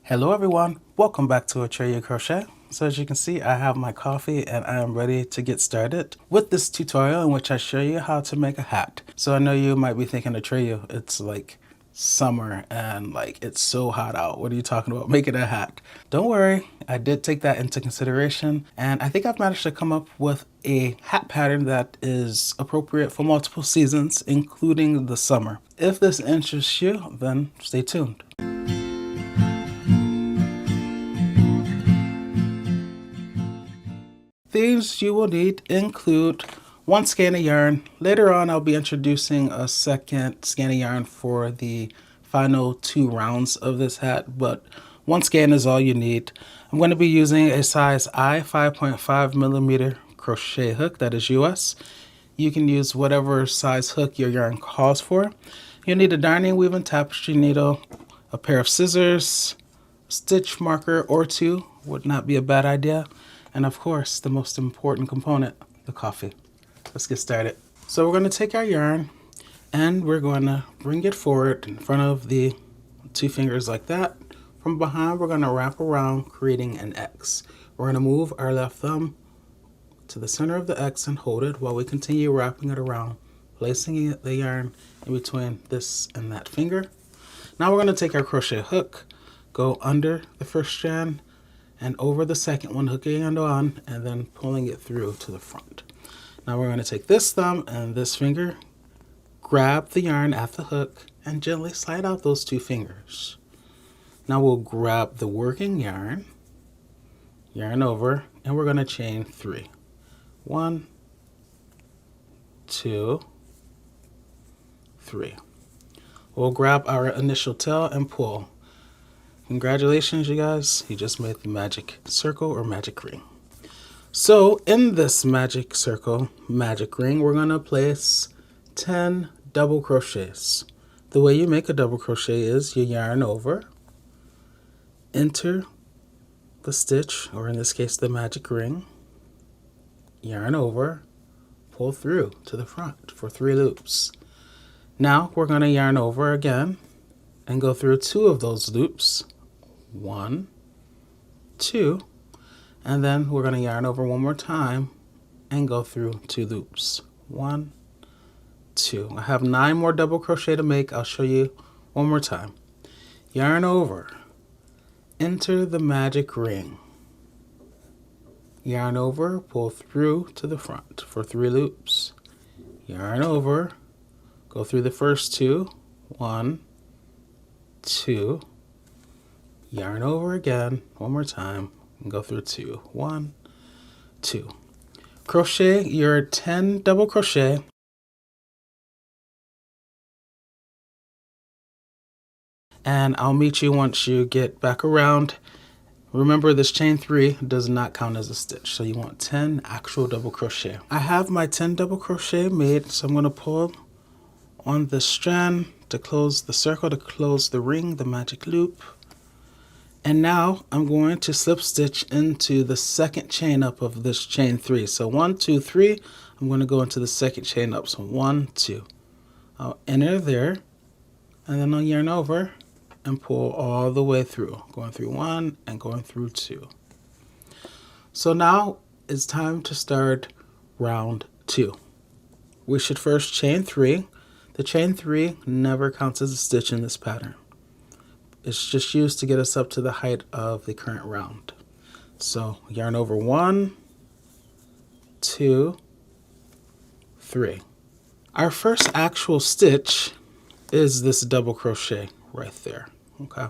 Hello everyone, welcome back to Atreyu Crochet. So as you can see, I have my coffee and I am ready to get started with this tutorial in which I show you how to make a hat. So I know you might be thinking, Atreyu, it's like summer and like it's so hot out. What are you talking about making a hat? Don't worry, I did take that into consideration and I think I've managed to come up with a hat pattern that is appropriate for multiple seasons, including the summer. If this interests you, then stay tuned. Things you will need include one skein of yarn. Later on, I'll be introducing a second skein of yarn for the final 2 rounds of this hat, but one skein is all you need. I'm going to be using a size I 5.5 millimeter crochet hook that is US. You can use whatever size hook your yarn calls for. You'll need a darning, weaving tapestry needle, a pair of scissors, stitch marker or 2 would not be a bad idea. And of course, the most important component, the coffee. Let's get started. So we're going to take our yarn and we're going to bring it forward in front of the 2 fingers like that. From behind, we're going to wrap around, creating an X. We're going to move our left thumb to the center of the X and hold it while we continue wrapping it around, placing the yarn in between this and that finger. Now we're going to take our crochet hook, go under the first strand, and over the second one, hooking it on and then pulling it through to the front. Now we're going to take this thumb and this finger, grab the yarn at the hook, and gently slide out those 2 fingers. Now we'll grab the working yarn, yarn over, and we're going to chain 3. 1, 2, 3. We'll grab our initial tail and pull. Congratulations, you guys. You just made the magic circle or magic ring. So in this magic circle, magic ring, we're going to place 10 double crochets. The way you make a double crochet is you yarn over, enter the stitch, or in this case, the magic ring, yarn over, pull through to the front for 3 loops. Now we're going to yarn over again and go through 2 of those loops. 1, 2, and then we're going to yarn over one more time and go through 2 loops. 1, 2. I have 9 more double crochet to make. I'll show you one more time. Yarn over, enter the magic ring, yarn over, pull through to the front for 3 loops. Yarn over, go through the first 2. 1, 2. Yarn over again one more time and go through 2. 1, 2. Crochet your 10 double crochet and I'll meet you once you get back around. Remember, this chain 3 does not count as a stitch, so you want 10 actual double crochet. I have my 10 double crochet made, so I'm going to pull on the strand to close the circle, to close the ring, the magic loop. And now I'm going to slip stitch into the second chain up of this chain 3. So 1, 2, 3, I'm going to go into the second chain up. So 1, 2. I'll enter there, and then I'll yarn over and pull all the way through, going through 1 and going through 2. So now it's time to start round 2. We should first chain 3. The chain 3 never counts as a stitch in this pattern. It's just used to get us up to the height of the current round. So yarn over 1, 2, 3. Our first actual stitch is this double crochet right there. Okay.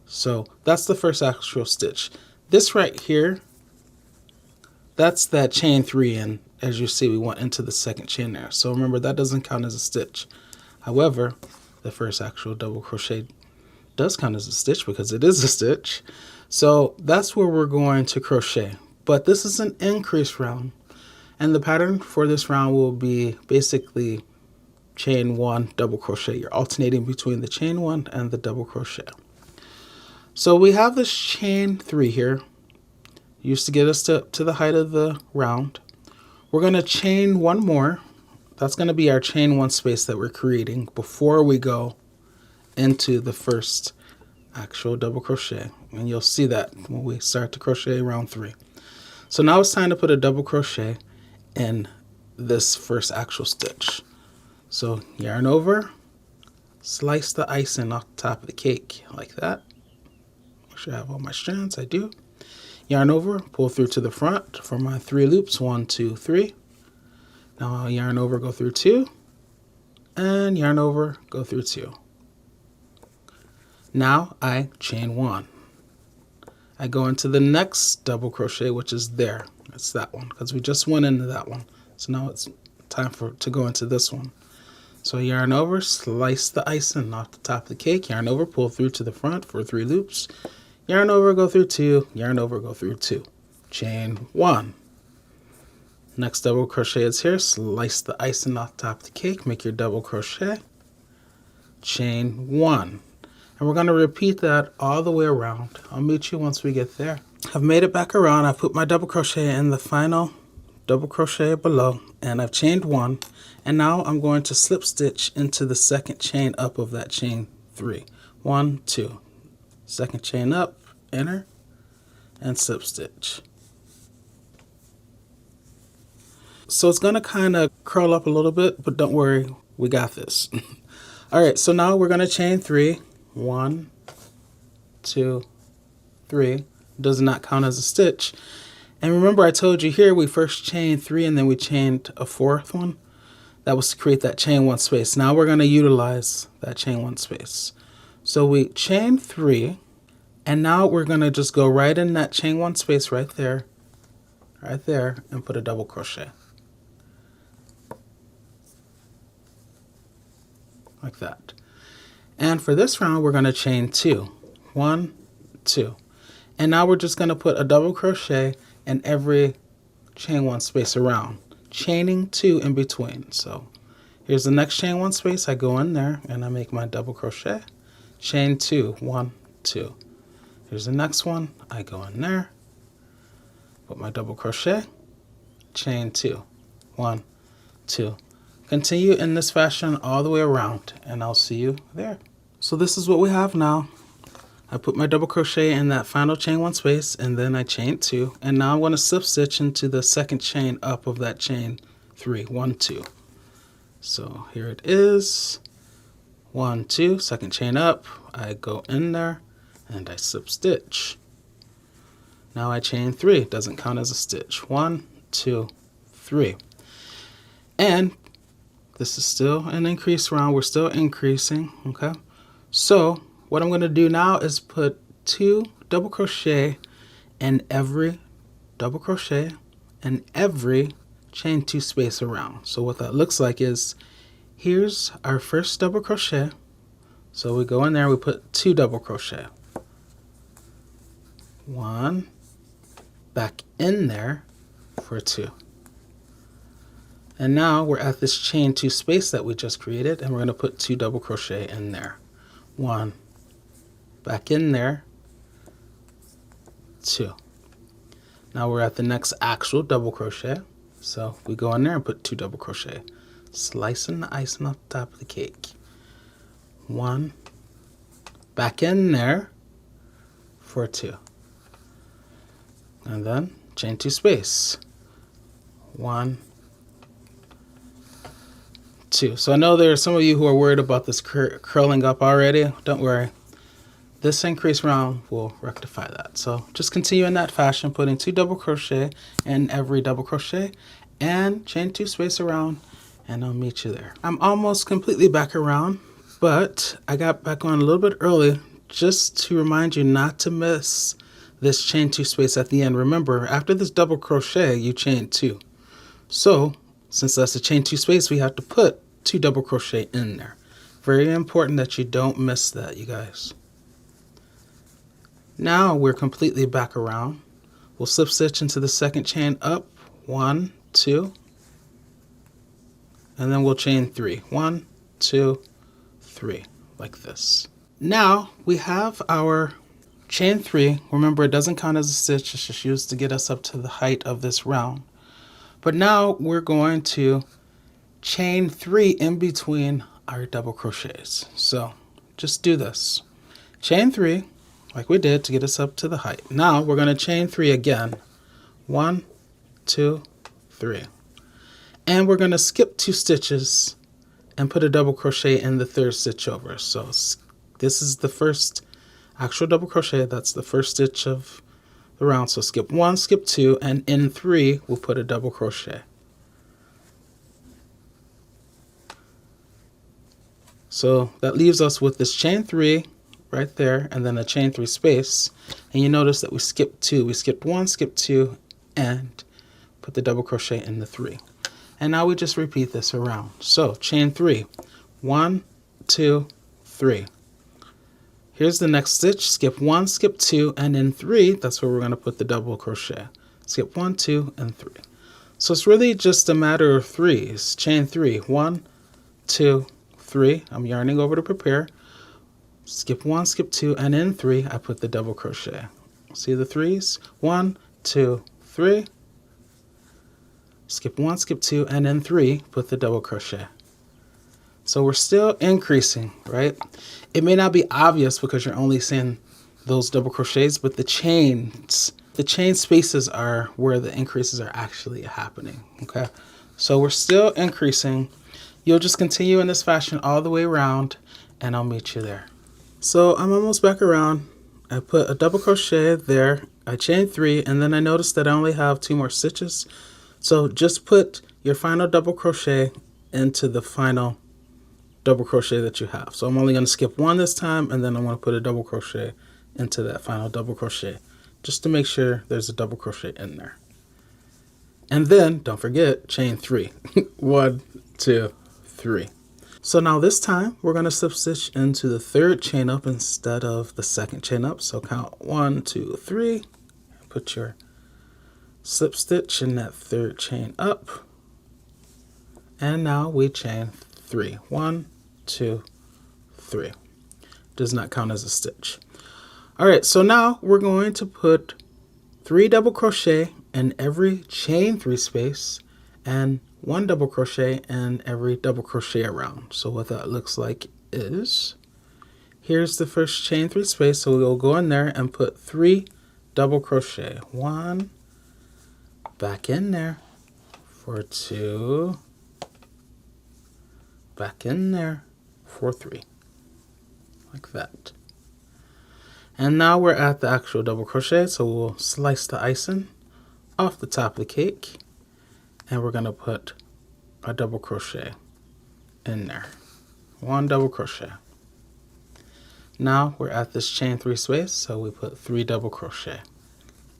So that's the first actual stitch. This right here, that's that chain 3, and as you see, we went into the second chain there. So remember, that doesn't count as a stitch. However, the first actual double crochet does count as a stitch because it is a stitch. So that's where we're going to crochet. But this is an increase round, and the pattern for this round will be basically chain 1, double crochet. You're alternating between the chain 1 and the double crochet. So we have this chain 3 here, used to get us to the height of the round. We're going to chain 1 more. That's going to be our chain 1 space that we're creating before we go into the first actual double crochet, and you'll see that when we start to crochet round 3. So now it's time to put a double crochet in this first actual stitch. So yarn over, slice the icing off the top of the cake like that. Make sure I have all my strands. I do. Yarn over, pull through to the front for my 3 loops. 1, 2, 3. Now I'll yarn over, go through 2, and yarn over, go through 2. Now I chain 1. I go into the next double crochet, which is there. It's that one, because we just went into that one. So now it's time to go into this one. So yarn over, slice the icing off the top of the cake, yarn over, pull through to the front for 3 loops, yarn over, go through 2, yarn over, go through 2, chain 1. Next double crochet is here, slice the icing off the top of the cake, make your double crochet, chain 1. And we're going to repeat that all the way around. I'll meet you once we get there. I've made it back around. I put my double crochet in the final double crochet below, and I've chained 1. And now I'm going to slip stitch into the second chain up of that chain 3. 1, 2. Second chain up, enter, and slip stitch. So it's going to kind of curl up a little bit, but don't worry, we got this. All right, so now we're going to chain 3. 1, 2, 3. Does not count as a stitch. And remember, I told you here we first chained 3 and then we chained a 4th one. That was to create that chain 1 space. Now we're going to utilize that chain 1 space. So we chain 3, and now we're going to just go right in that chain 1 space right there, and put a double crochet. Like that. And for this round, we're going to chain 2. 1, 2. And now we're just going to put a double crochet in every chain 1 space around, chaining 2 in between. So here's the next chain 1 space. I go in there and I make my double crochet, chain 2, 1, 2. Here's the next one. I go in there, put my double crochet, chain 2, 1, 2. Continue in this fashion all the way around, and I'll see you there. So this is what we have now. I put my double crochet in that final chain 1 space, and then I chain 2, and now I'm going to slip stitch into the second chain up of that chain 3. 1, 2. So here it is. 1, 2, second chain up. I go in there and I slip stitch. Now I chain 3. Doesn't count as a stitch. 1, 2, 3. And this is still an increase round. We're still increasing. Okay. So what I'm going to do now is put 2 double crochet in every double crochet and every chain 2 space around. So what that looks like is, here's our first double crochet. So we go in there, we put 2 double crochet. 1, back in there for 2. And now we're at this chain 2 space that we just created, and we're going to put 2 double crochet in there. 1, back in there, 2. Now we're at the next actual double crochet. So we go in there and put 2 double crochet, slicing the icing off the top of the cake. 1, back in there for 2. And then chain 2 space. 1, 2. So I know there are some of you who are worried about this curling up already. Don't worry. This increase round will rectify that. So just continue in that fashion, putting 2 double crochet in every double crochet and chain 2 space around, and I'll meet you there. I'm almost completely back around, but I got back on a little bit early just to remind you not to miss this chain 2 space at the end. Remember, after this double crochet, you chain 2. So since that's a chain 2 space, we have to put 2 double crochet in there. Very important that you don't miss that, you guys. Now we're completely back around. We'll slip stitch into the second chain up, 1, 2, and then we'll chain 3. 1, 2, 3, like this. Now we have our chain 3. Remember, it doesn't count as a stitch, it's just used to get us up to the height of this round. But now we're going to chain 3 in between our double crochets. So just do this. Chain 3, like we did to get us up to the height. Now we're going to chain 3 again. 1, 2, 3. And we're going to skip 2 stitches and put a double crochet in the 3rd stitch over. So this is the first actual double crochet. That's the first stitch of the round. So skip 1, skip 2, and in 3 we'll put a double crochet. So that leaves us with this chain 3 right there, and then a chain 3 space. And you notice that we skipped 2. We skipped 1, skipped 2, and put the double crochet in the 3. And now we just repeat this around. So chain 3, 1, 2, 3. Here's the next stitch. Skip 1, skip 2, and in 3, that's where we're going to put the double crochet. Skip 1, 2, and 3. So it's really just a matter of 3s. Chain 3, 1, 2, 3. I'm yarning over to prepare. Skip 1, skip 2, and in 3, I put the double crochet. See the 3s? 1, 2, 3. Skip 1, skip 2, and in 3, put the double crochet. So we're still increasing, right? It may not be obvious because you're only seeing those double crochets, but the chain spaces are where the increases are actually happening, okay? So we're still increasing. You'll just continue in this fashion all the way around, and I'll meet you there. So I'm almost back around. I put a double crochet there. I chain 3, and then I noticed that I only have 2 more stitches. So just put your final double crochet into the final double crochet that you have. So I'm only going to skip 1 this time, and then I'm going to put a double crochet into that final double crochet just to make sure there's a double crochet in there. And then don't forget, chain 3. 1, 2, 3. So now this time we're going to slip stitch into the 3rd chain up instead of the 2nd chain up. So count 1, 2, 3. Put your slip stitch in that 3rd chain up, and now we chain 3. 1, 2, 3. Does not count as a stitch. All right, so now we're going to put 3 double crochet in every chain 3 space and 1 double crochet in every double crochet around. So what that looks like is, here's the first chain 3 space, so we'll go in there and put 3 double crochet. 1, back in there for 2, back in there for 3, like that. And now we're at the actual double crochet, so we'll slice the icing off the top of the cake, and we're going to put a double crochet in there. 1 double crochet. Now we're at this chain 3 space, so we put 3 double crochet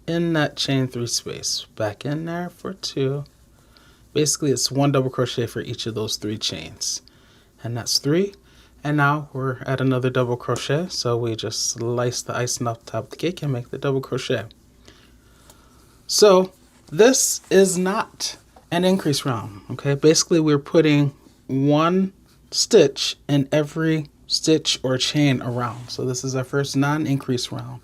in that chain 3 space, back in there for 2. Basically it's 1 double crochet for each of those 3 chains, and that's 3. And now we're at another double crochet, so we just slice the icing off the top of the cake and make the double crochet. So this is not an increase round, okay? Basically we're putting 1 stitch in every stitch or chain around. So this is our first non-increase round.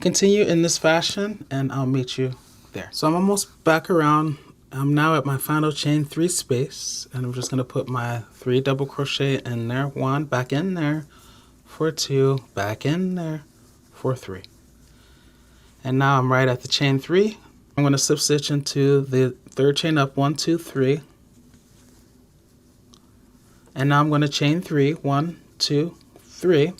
Continue in this fashion and I'll meet you there. So I'm almost back around. I'm now at my final chain 3 space, and I'm just going to put my 3 double crochet in there. 1, back in there for 2, back in there for 3. And now I'm right at the chain 3. I'm going to slip stitch into the 3rd chain up, 1, 2, 3. And now I'm going to chain 3, 1, 2, 3.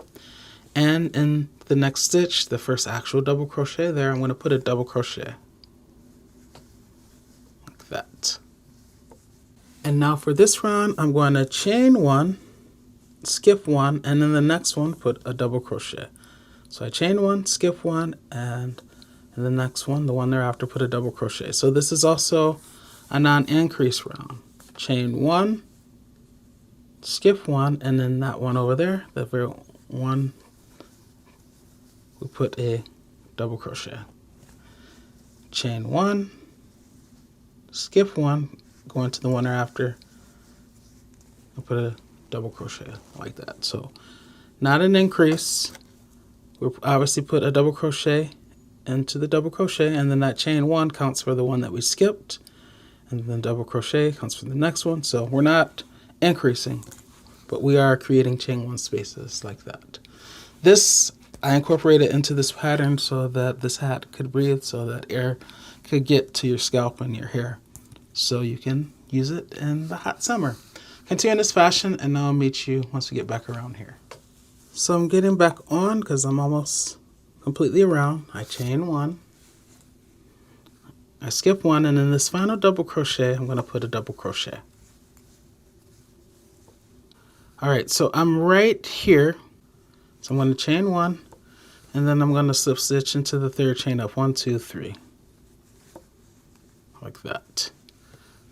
And in the next stitch, the first actual double crochet there, I'm going to put a double crochet. That. And now for this round, I'm going to chain 1, skip 1, and then the next one put a double crochet. So I chain 1, skip 1, and in the next one, the one thereafter, put a double crochet. So this is also a non-increase round. Chain 1, skip 1, and then that one over there, the very one, we put a double crochet. Chain 1, skip 1, go into the one after, and put a double crochet like that. So not an increase. We obviously put a double crochet into the double crochet, and then that chain 1 counts for the one that we skipped, and then double crochet counts for the next one. So we're not increasing, but we are creating chain 1 spaces like that. This I incorporated into this pattern so that this hat could breathe, so that air could get to your scalp and your hair, so you can use it in the hot summer. Continue in this fashion, and I'll meet you once we get back around here. So I'm getting back on because I'm almost completely around. I chain one, I skip one, and in this final double crochet, I'm going to put a double crochet. All right, so I'm right here. So I'm going to chain one, and then I'm going to slip stitch into the third chain up. 1, 2, 3. Like that.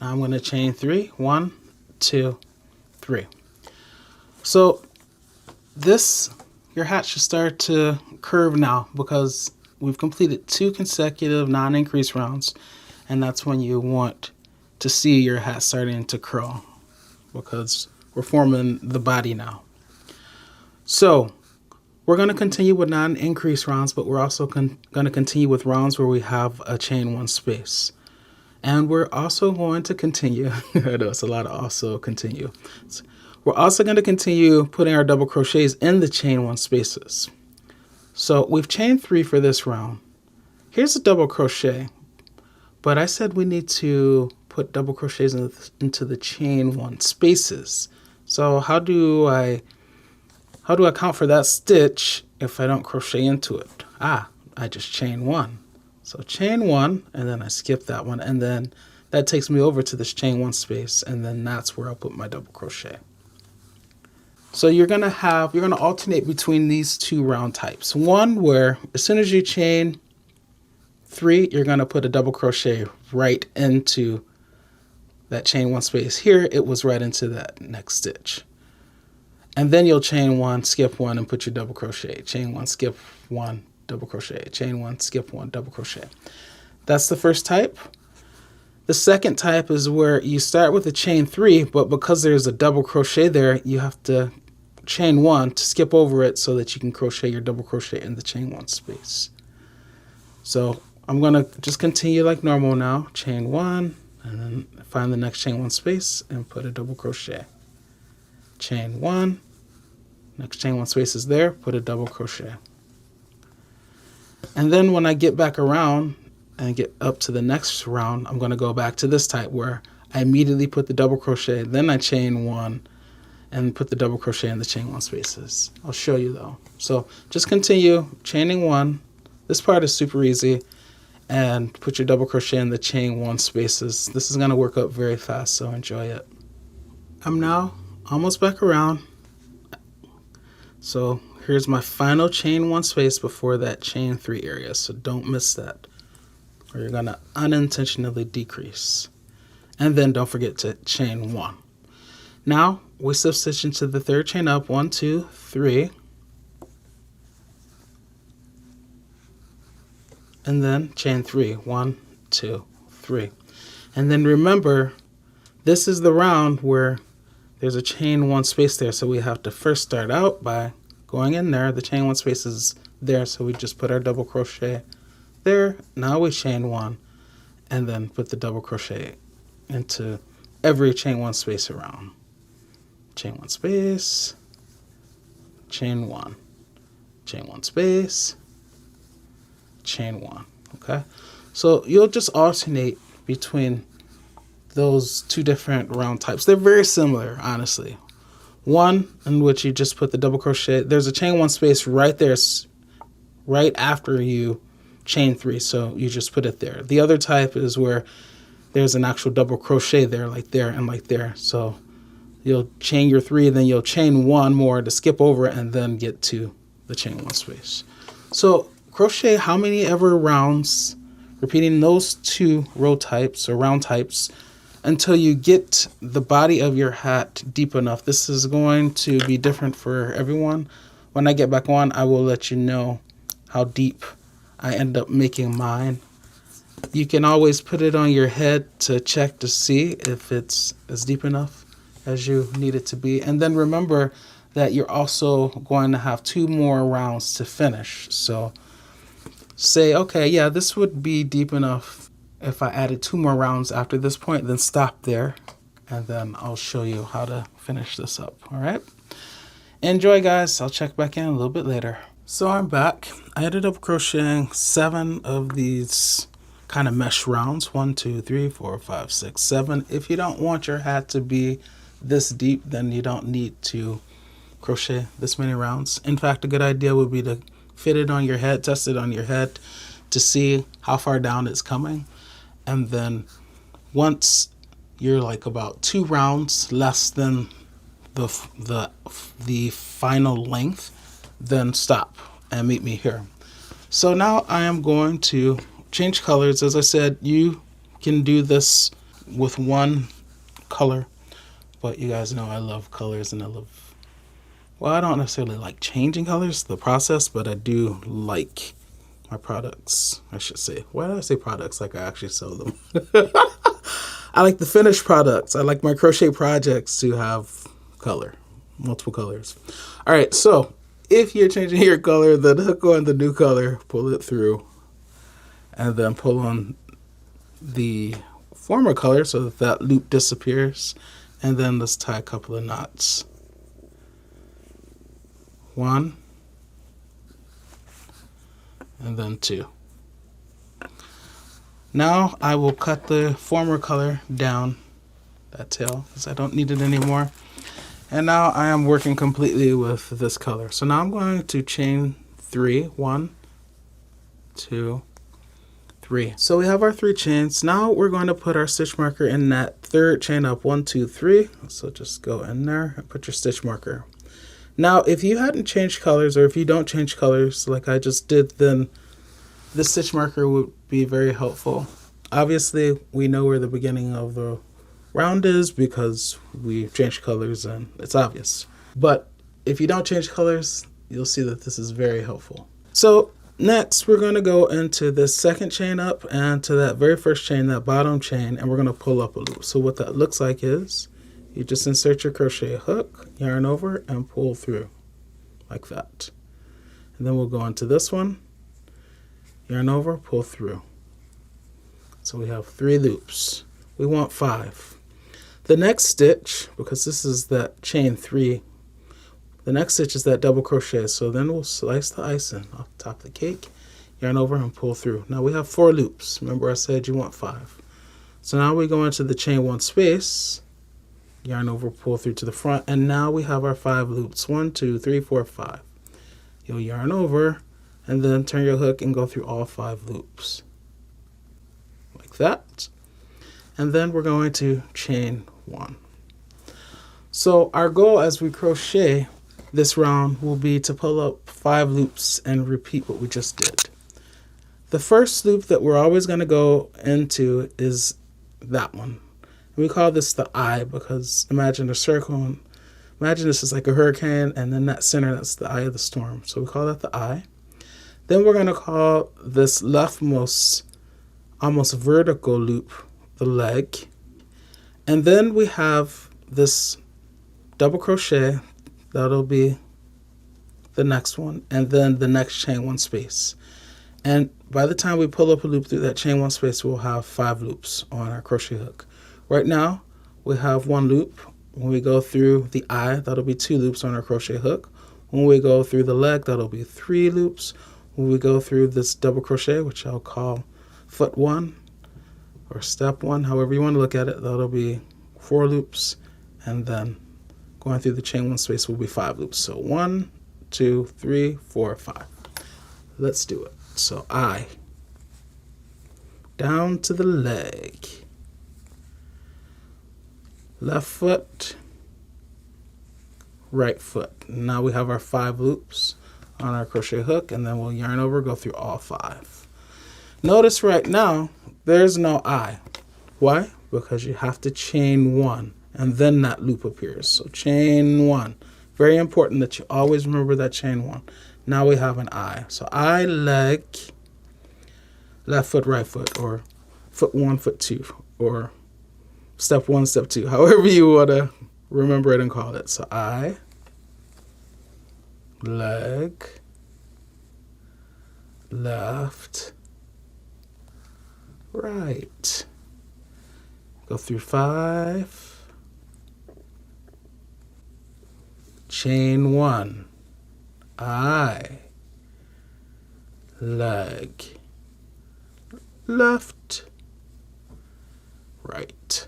Now I'm going to chain 3. 1, 2, 3. So your hat should start to curve now because we've completed 2 consecutive non-increase rounds, and that's when you want to see your hat starting to curl because we're forming the body now. So we're going to continue with non-increase rounds, but we're also going to continue with rounds where we have a chain one space. And we're also going to continue, I know it's a lot of also continue. We're also going to continue putting our double crochets in the chain one spaces. So we've chained 3 for this round. Here's a double crochet, but I said we need to put double crochets into the chain one spaces. So how do I count for that stitch if I don't crochet into it? I just chain 1. So chain 1, and then I skip that one, and then that takes me over to this chain 1 space, and then that's where I'll put my double crochet. So you're gonna alternate between these 2 round types. One where as soon as you chain 3, you're gonna put a double crochet right into that chain 1 space. Here it was right into that next stitch. And then you'll chain 1, skip 1, and put your double crochet. Chain 1, skip 1, double crochet. Chain 1, skip 1, double crochet. That's the first type. The second type is where you start with a chain 3, but because there's a double crochet there, you have to chain 1 to skip over it so that you can crochet your double crochet in the chain 1 space. So I'm going to just continue like normal now. Chain 1, and then find the next chain 1 space and put a double crochet. Chain 1, next chain 1 space is there, put a double crochet. And then when I get back around and get up to the next round, I'm going to go back to this type where I immediately put the double crochet, then I chain 1 and put the double crochet in the chain 1 spaces. I'll show you though. So just continue chaining 1. This part is super easy, and put your double crochet in the chain 1 spaces. This is going to work up very fast, so enjoy it. I'm now almost back around. So here's my final chain 1 space before that chain 3 area, so don't miss that, or you're going to unintentionally decrease. And then don't forget to chain 1. Now we slip stitch into the third chain up. 1, 2, 3, and then chain 3. 1, 2, 3, and then remember, this is the round where there's a chain 1 space there, so we have to first start out by going in there. The chain 1 space is there, so we just put our double crochet there. Now we chain 1 and then put the double crochet into every chain 1 space around. Chain 1 space, chain 1, chain 1 space, chain 1. Okay, so you'll just alternate between those 2 different round types. They're very similar, honestly. One in which you just put the double crochet. There's a chain 1 space right there, right after you chain 3, so you just put it there. The other type is where there's an actual double crochet there, like there and like there. So you'll chain your 3, then you'll chain 1 more to skip over it and then get to the chain 1 space. So crochet how many ever rounds, repeating those 2 row types or round types until you get the body of your hat deep enough. This is going to be different for everyone. When I get back on, I will let you know how deep I end up making mine. You can always put it on your head to check to see if it's as deep enough as you need it to be. And then remember that you're also going to have 2 more rounds to finish. So say, okay, yeah, this would be deep enough if I added 2 more rounds after this point, then stop there, and then I'll show you how to finish this up. All right, enjoy guys. I'll check back in a little bit later. So I'm back. I ended up crocheting 7 of these kind of mesh rounds. 1, 2, 3, 4, 5, 6, 7. If you don't want your hat to be this deep, then you don't need to crochet this many rounds. In fact, a good idea would be to fit it on your head, test it on your head to see how far down it's coming. And then once you're like about 2 rounds less than the final length, then stop and meet me here. So now I am going to change colors. As I said, you can do this with one color, but you guys know I love colors and I love, well, I don't necessarily like changing colors, the process, but I do like my products, I should say. Why did I say products like I actually sell them? I like the finished products. I like my crochet projects to have color, multiple colors. All right, so if you're changing your color, then hook on the new color, pull it through, and then pull on the former color so that that loop disappears. And then let's tie a couple of knots. 1, and then 2. Now I will cut the former color down, that tail, because I don't need it anymore. And now I am working completely with this color. So now I'm going to chain 3. 1, 2, 3. So we have our 3 chains. Now we're going to put our stitch marker in that third chain up. 1, 2, 3. So just go in there and put your stitch marker. Now if you hadn't changed colors, or if you don't change colors like I just did, then this stitch marker would be very helpful. Obviously we know where the beginning of the round is because we changed colors and it's obvious. But if you don't change colors, you'll see that this is very helpful. So next we're going to go into this second chain up and to that very first chain, that bottom chain, and we're going to pull up a loop. So what that looks like is you just insert your crochet hook, yarn over, and pull through like that. And then we'll go into this one, yarn over, pull through. So we have 3 loops. We want 5. The next stitch, because this is that chain 3, the next stitch is that double crochet. So then we'll slice the icing off the top of the cake, yarn over, and pull through. Now we have 4 loops. Remember I said you want 5. So now we go into the chain 1 space, yarn over, pull through to the front, and now we have our 5 loops. 1, 2, 3, 4, 5. You'll yarn over and then turn your hook and go through all 5 loops like that. And then we're going to chain 1. So our goal as we crochet this round will be to pull up 5 loops and repeat what we just did. The first loop that we're always going to go into is that one. And we call this the eye because imagine a circle, and imagine this is like a hurricane, and then that center, that's the eye of the storm. So we call that the eye. Then we're going to call this leftmost, almost vertical loop, the leg. And then we have this double crochet, that'll be the next one, and then the next chain 1 space. And by the time we pull up a loop through that chain 1 space, we'll have 5 loops on our crochet hook. Right now we have 1 loop. When we go through the eye, that'll be 2 loops on our crochet hook. When we go through the leg, that'll be 3 loops. When we go through this double crochet, which I'll call foot 1 or step 1, however you want to look at it, that'll be 4 loops. And then going through the chain 1 space will be 5 loops. So 1, 2, 3, 4, 5. Let's do it. So eye, down to the leg, left foot, right foot. Now we have our 5 loops on our crochet hook, and then we'll yarn over, go through all 5. Notice right now there's no eye. Why? Because you have to chain 1 and then that loop appears. So chain 1. Very important that you always remember that chain 1. Now we have an eye. So eye, leg, left foot, right foot, or foot 1, foot 2, or step 1, step 2, however you want to remember it and call it. So eye, leg, left, right. Go through 5, chain 1, eye, leg, left, right,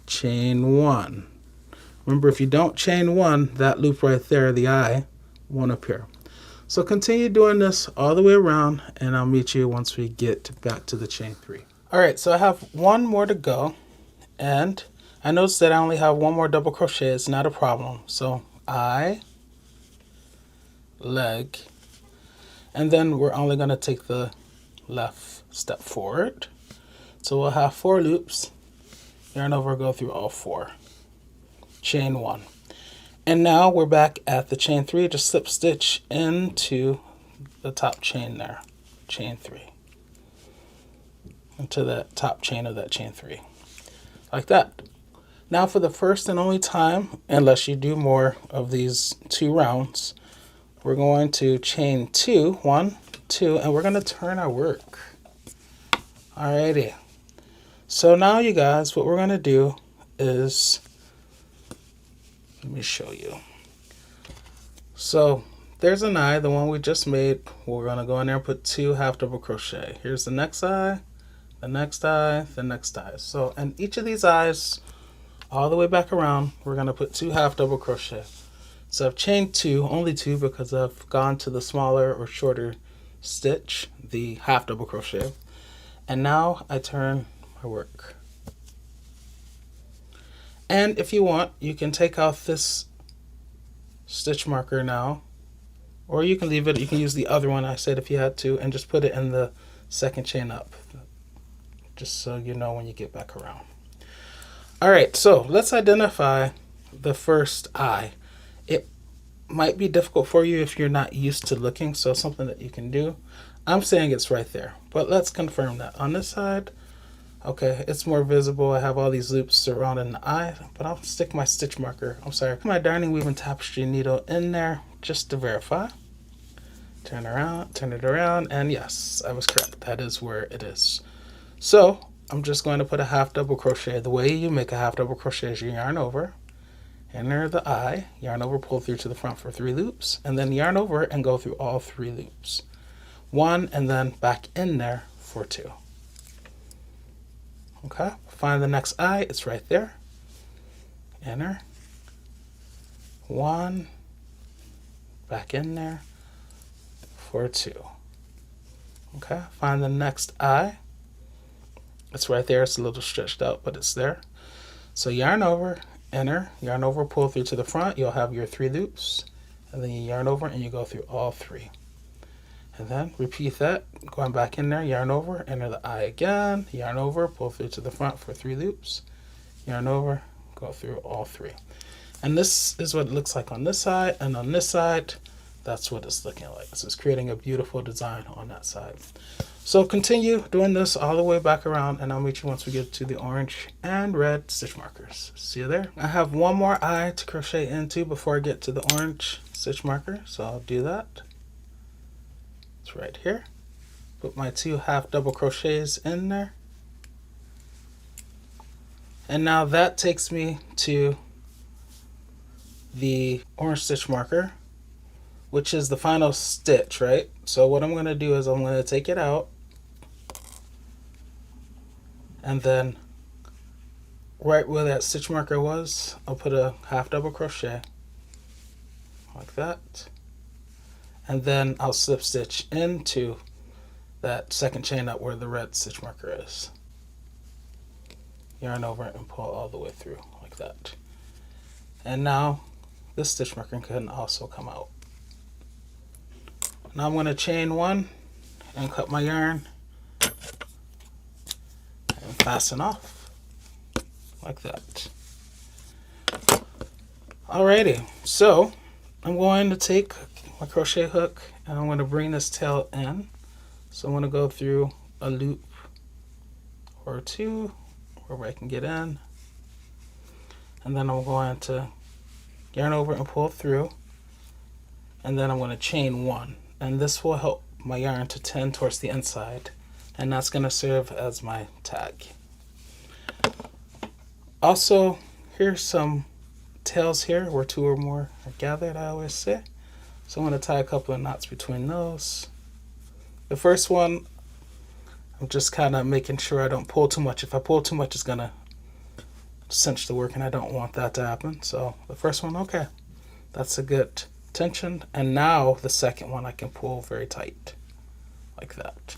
chain 1. Remember, if you don't chain 1, that loop right there, the eye, won't appear. So continue doing this all the way around, and I'll meet you once we get back to the chain 3. All right, so I have one more to go, and I noticed that I only have one more double crochet. It's not a problem. So eye, leg, and then we're only going to take the left step forward. So we'll have 4 loops, yarn over, go through all 4, chain 1. And now we're back at the chain 3, just slip stitch into the top chain there, chain 3, into that top chain of that chain 3, like that. Now for the first and only time, unless you do more of these 2 rounds, we're going to chain 2, 1, 2, and we're going to turn our work. Alrighty. So now you guys, what we're going to do is, let me show you. So there's an eye, the one we just made. We're going to go in there and put 2 half double crochet. Here's the next eye, the next eye, the next eye. So in each of these eyes, all the way back around, we're going to put 2 half double crochet. So I've chained 2, only 2, because I've gone to the smaller or shorter stitch, the half double crochet. And now I turn my work. And if you want, you can take out this stitch marker now, or you can leave it. You can use the other one I said if you had to, and just put it in the second chain up, just so you know when you get back around. All right, so let's identify the first eye. It might be difficult for you if you're not used to looking, so something that you can do. I'm saying it's right there, but let's confirm that. On this side, okay, it's more visible. I have all these loops surrounding the eye, but I'll stick my stitch marker, my darning weaving tapestry needle in there just to verify. Turn it around, and yes, I was correct. That is where it is. So I'm just going to put a half double crochet. The way you make a half double crochet is you yarn over, enter the eye, yarn over, pull through to the front for 3 loops, and then yarn over and go through all 3 loops. 1, and then back in there for 2. Okay, find the next eye, it's right there. Enter. 1, back in there for 2. Okay, find the next eye. It's right there. It's a little stretched out, but it's there. So yarn over, enter, yarn over, pull through to the front. You'll have your 3 loops, and then you yarn over and you go through all 3. And then repeat that, going back in there, yarn over, enter the eye again, yarn over, pull through to the front for 3 loops, yarn over, go through all 3. And this is what it looks like on this side, and on this side, that's what it's looking like. So it's creating a beautiful design on that side. So continue doing this all the way back around, and I'll meet you once we get to the orange and red stitch markers. See you there. I have one more eye to crochet into before I get to the orange stitch marker, so I'll do that. It's right here. Put my 2 half double crochets in there. And now that takes me to the orange stitch marker, which is the final stitch, right? So what I'm going to do is I'm going to take it out, and then right where that stitch marker was, I'll put a half double crochet like that, and then I'll slip stitch into that second chain up where the red stitch marker is. Yarn over and pull all the way through like that. And now this stitch marker can also come out. Now I'm going to chain 1 and cut my yarn and fasten off like that. Alrighty, so I'm going to take my crochet hook and I'm going to bring this tail in. So I'm going to go through a loop or 2 where I can get in, and then I'm going to yarn over and pull through, and then I'm going to chain 1, and this will help my yarn to tend towards the inside, and that's going to serve as my tag. Also, here's some tails here where 2 or more are gathered, I always say. So I'm going to tie a couple of knots between those. The first one, I'm just kind of making sure I don't pull too much. If I pull too much, it's going to cinch the work, and I don't want that to happen. So the first one, okay, that's a good tension. And now the second one I can pull very tight, like that.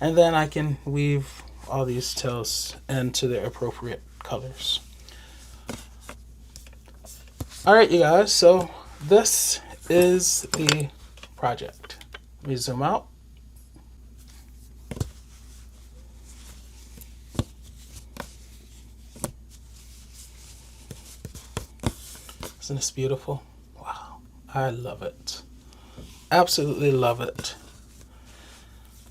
And then I can weave all these tails into their appropriate colors. All right, you guys, so this is the project. Let me zoom out. Isn't this beautiful? Wow, I love it. Absolutely love it.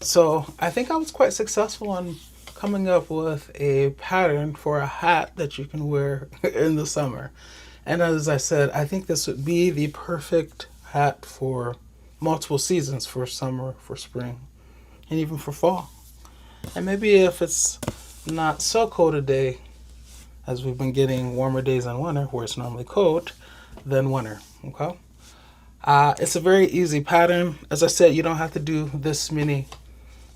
So I think I was quite successful in coming up with a pattern for a hat that you can wear in the summer. And as I said, I think this would be the perfect hat for multiple seasons, for summer, for spring, and even for fall. And maybe if it's not so cold a day, as we've been getting warmer days in winter, where it's normally cold, then winter, okay? It's a very easy pattern. As I said, you don't have to do this many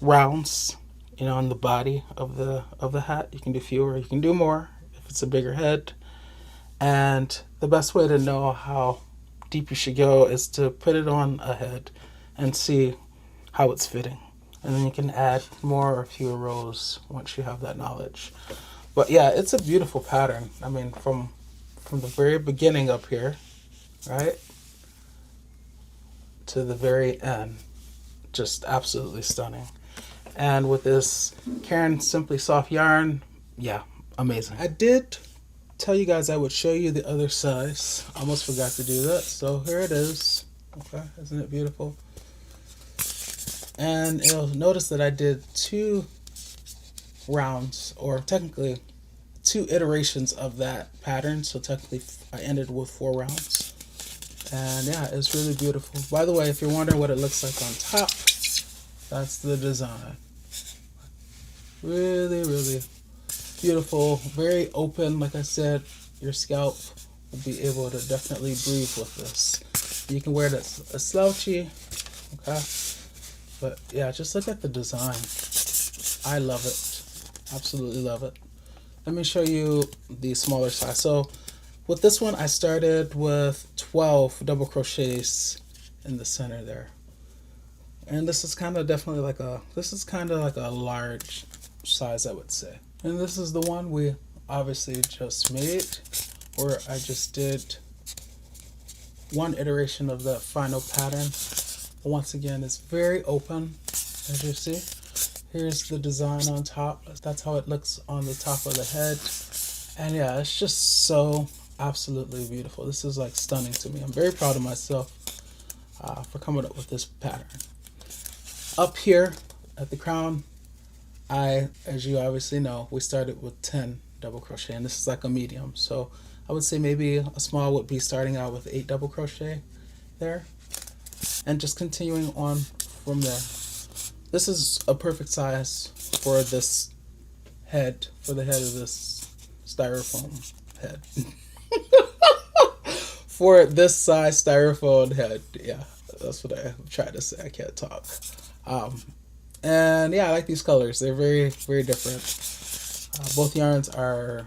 rounds, on the body of the hat. You can do fewer, you can do more if it's a bigger head. And the best way to know how deep you should go is to put it on a head and see how it's fitting. And then you can add more or fewer rows once you have that knowledge. But yeah, it's a beautiful pattern. I mean, from the very beginning up here, right, to the very end, just absolutely stunning. And with this Caron Simply Soft yarn, yeah, amazing. I did tell you guys I would show you the other size. I almost forgot to do that. So here it is. Okay, isn't it beautiful? And you'll notice that I did 2 rounds, or technically 2 iterations of that pattern. So technically I ended with 4 rounds. And yeah, it's really beautiful. By the way, if you're wondering what it looks like on top, that's the design. Really, really beautiful, very open. Like I said, your scalp will be able to definitely breathe with this. You can wear it as a slouchy, okay? But yeah, just look at the design. I love it. Absolutely love it. Let me show you the smaller size. So with this one, I started with 12 double crochets in the center there. And this is kind of definitely like a large size, I would say. And this is the one we obviously just made, where I just did 1 iteration of the final pattern. Once again, it's very open, as you see. Here's the design on top. That's how it looks on the top of the head. And yeah, it's just so absolutely beautiful. This is like stunning to me. I'm very proud of myself for coming up with this pattern. Up here at the crown, as you obviously know, we started with 10 double crochet, and this is like a medium. So I would say maybe a small would be starting out with 8 double crochet there, and just continuing on from there. This is a perfect size for this head, for the head of this styrofoam head. For this size styrofoam head, yeah, that's what I tried to say. I can't talk. And yeah, I like these colors. They're very, very different. Both yarns are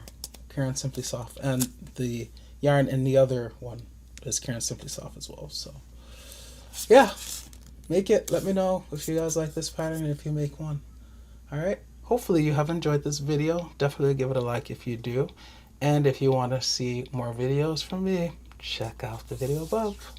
Caron Simply Soft, and the yarn in the other one is Caron Simply Soft as well. So yeah, make it. Let me know if you guys like this pattern and if you make one. All right. Hopefully you have enjoyed this video. Definitely give it a like if you do. And if you want to see more videos from me, check out the video above.